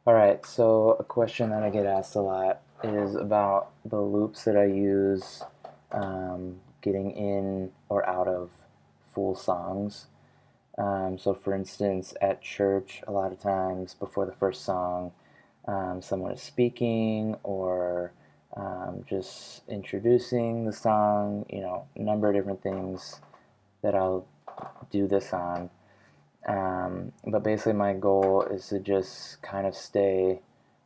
Alright, so a question that I get asked a lot is about the loops that I use getting in or out of full songs. So for instance, at church, a lot of times before the first song, someone is speaking or just introducing the song, a number of different things that I'll do this on. But basically my goal is to just kind of stay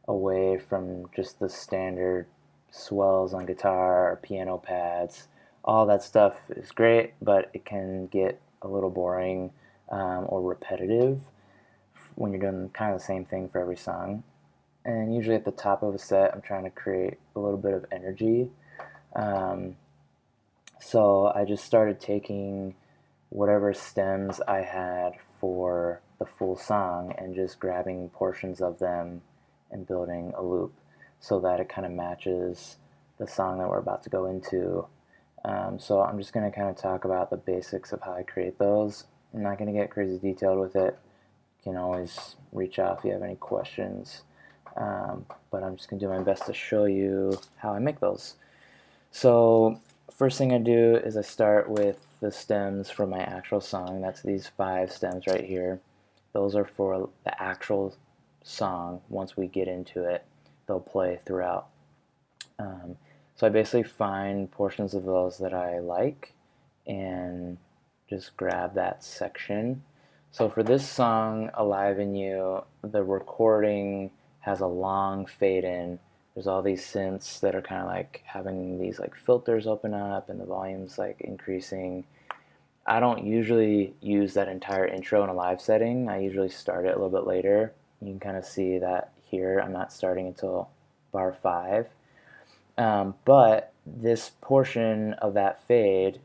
away from just the standard swells on guitar or piano pads. All that stuff is great, but it can get a little boring or repetitive when you're doing kind of the same thing for every song. And usually at the top of a set, I'm trying to create a little bit of energy. Um, so I just started taking whatever stems I had for the full song and just grabbing portions of them and building a loop so that it kind of matches the song that we're about to go into. So I'm just going to kind of talk about the basics of how I create those. I'm not going to get crazy detailed with it. You can always reach out if you have any questions. But I'm just going to do my best to show you how I make those. So first thing I do is I start with the stems for my actual song. That's these 5 stems right here. Those are for the actual song. Once we get into it, they'll play throughout. So I basically find portions of those that I like and just grab that section. So for this song, Alive in You, the recording has a long fade in. There's all these synths that are kind of like having these like filters open up and the volume's like increasing. I don't usually use that entire intro in a live setting. I usually start it a little bit later. You can kind of see that here. I'm not starting until bar 5. But this portion of that fade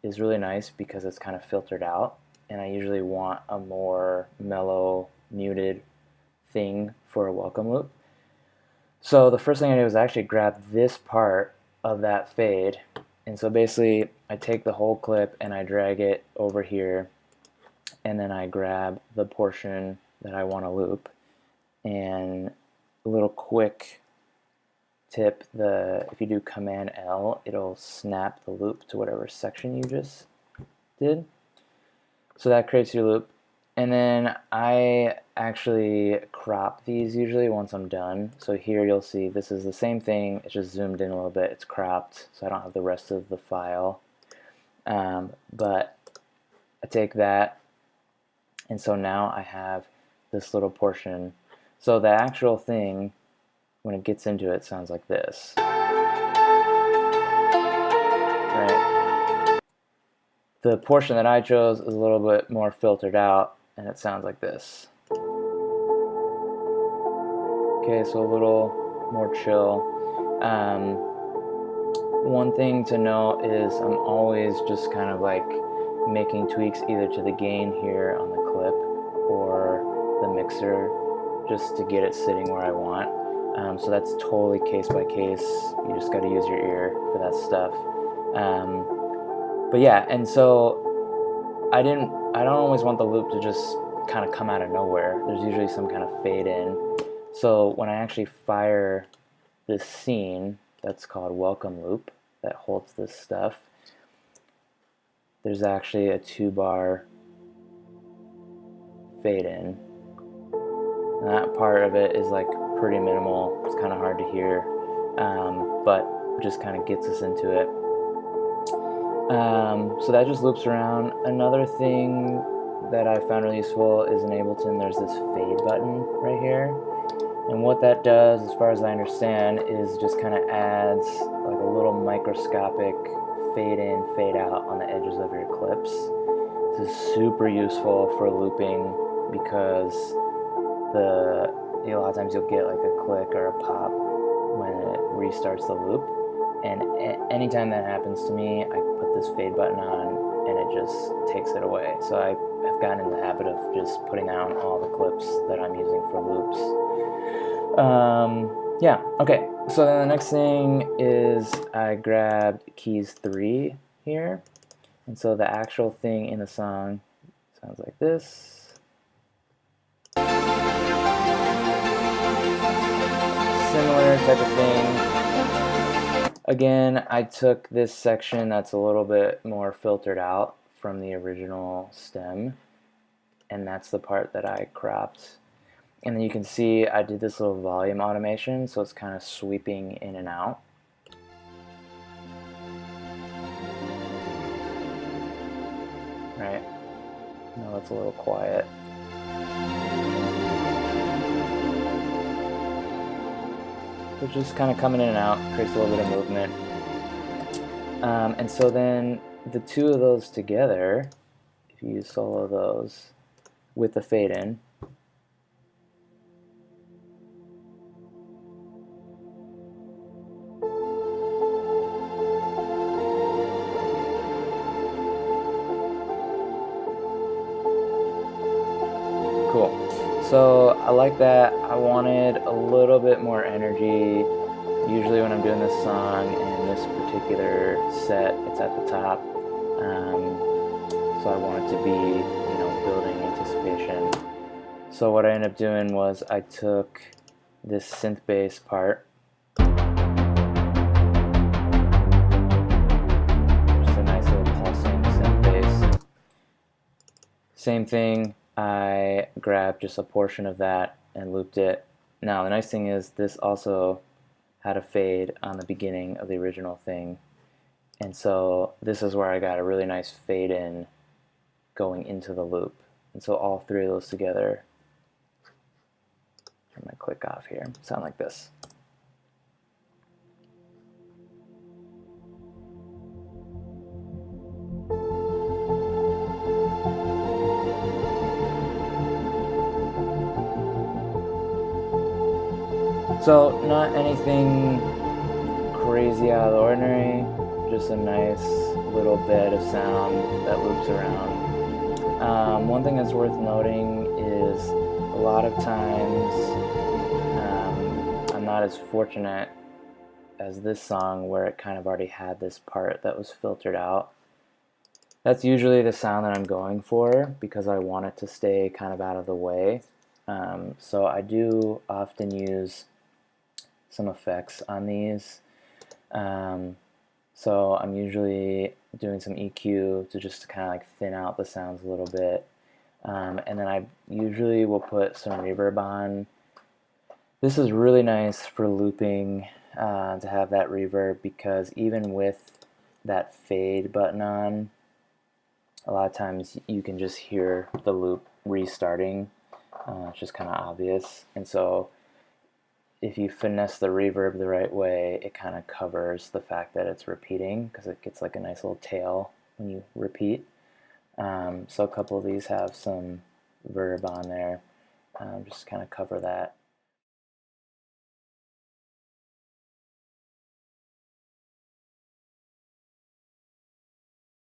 is really nice because it's kind of filtered out, and I usually want a more mellow, muted thing for a welcome loop. So the first thing I do is actually grab this part of that fade, and so basically I take the whole clip and I drag it over here, and then I grab the portion that I want to loop. And a little quick tip, if you do Command L, it'll snap the loop to whatever section you just did. So that creates your loop. And then I actually crop these usually once I'm done. So here you'll see this is the same thing, it's just zoomed in a little bit, it's cropped, so I don't have the rest of the file. But I take that, and so now I have this little portion. So the actual thing, when it gets into it, sounds like this. Right? The portion that I chose is a little bit more filtered out, and it sounds like this. Okay, so a little more chill. One thing to note is I'm always just kind of like making tweaks either to the gain here on the clip or the mixer just to get it sitting where I want. So that's totally case by case. You just got to use your ear for that stuff. But yeah, and so I don't always want the loop to just kind of come out of nowhere. There's usually some kind of fade in. So when I actually fire this scene, that's called welcome loop, that holds this stuff, there's actually a 2-bar fade in. And that part of it is like pretty minimal. It's kind of hard to hear, but just kind of gets us into it. So that just loops around. Another thing that I found really useful is in Ableton, there's this fade button right here. And what that does, as far as I understand, is just kind of adds like a little microscopic fade in, fade out on the edges of your clips. This is super useful for looping because a lot of times you'll get like a click or a pop when it restarts the loop. And anytime that happens to me, I put this fade button on and it just takes it away. So I've gotten in the habit of just putting down all the clips that I'm using for loops. Yeah, okay. So then the next thing is I grabbed keys 3 here. And so the actual thing in the song sounds like this. similar type of thing. Again, I took this section that's a little bit more filtered out from the original stem, and that's the part that I cropped. And then you can see I did this little volume automation, so it's kind of sweeping in and out. Right? Now it's a little quiet. So just kind of coming in and out, creates a little bit of movement. And so then the two of those together, if you solo those with the fade in, cool. So I like that. I wanted a little bit more energy. Usually when I'm doing this song in this particular set, it's at the top. So I want it to be, you know, building anticipation. So what I ended up doing was I took this synth bass part, just a nice little pulsing synth bass. Same thing, I grabbed just a portion of that and looped it. Now the nice thing is this also had a fade on the beginning of the original thing, and so this is where I got a really nice fade in going into the loop. And so all three of those together, I'm going to click off here, sound like this. So not anything crazy out of the ordinary, just a nice little bed of sound that loops around. One thing that's worth noting is a lot of times I'm not as fortunate as this song where it kind of already had this part that was filtered out. That's usually the sound that I'm going for because I want it to stay kind of out of the way. So I do often use some effects on these. So I'm usually doing some EQ to just kind of like thin out the sounds a little bit. And then I usually will put some reverb on. This is really nice for looping, to have that reverb, because even with that fade button on, a lot of times you can just hear the loop restarting. It's just kind of obvious. And so if you finesse the reverb the right way, it kind of covers the fact that it's repeating, because it gets like a nice little tail when you repeat. So a couple of these have some verb on there, just kind of cover that.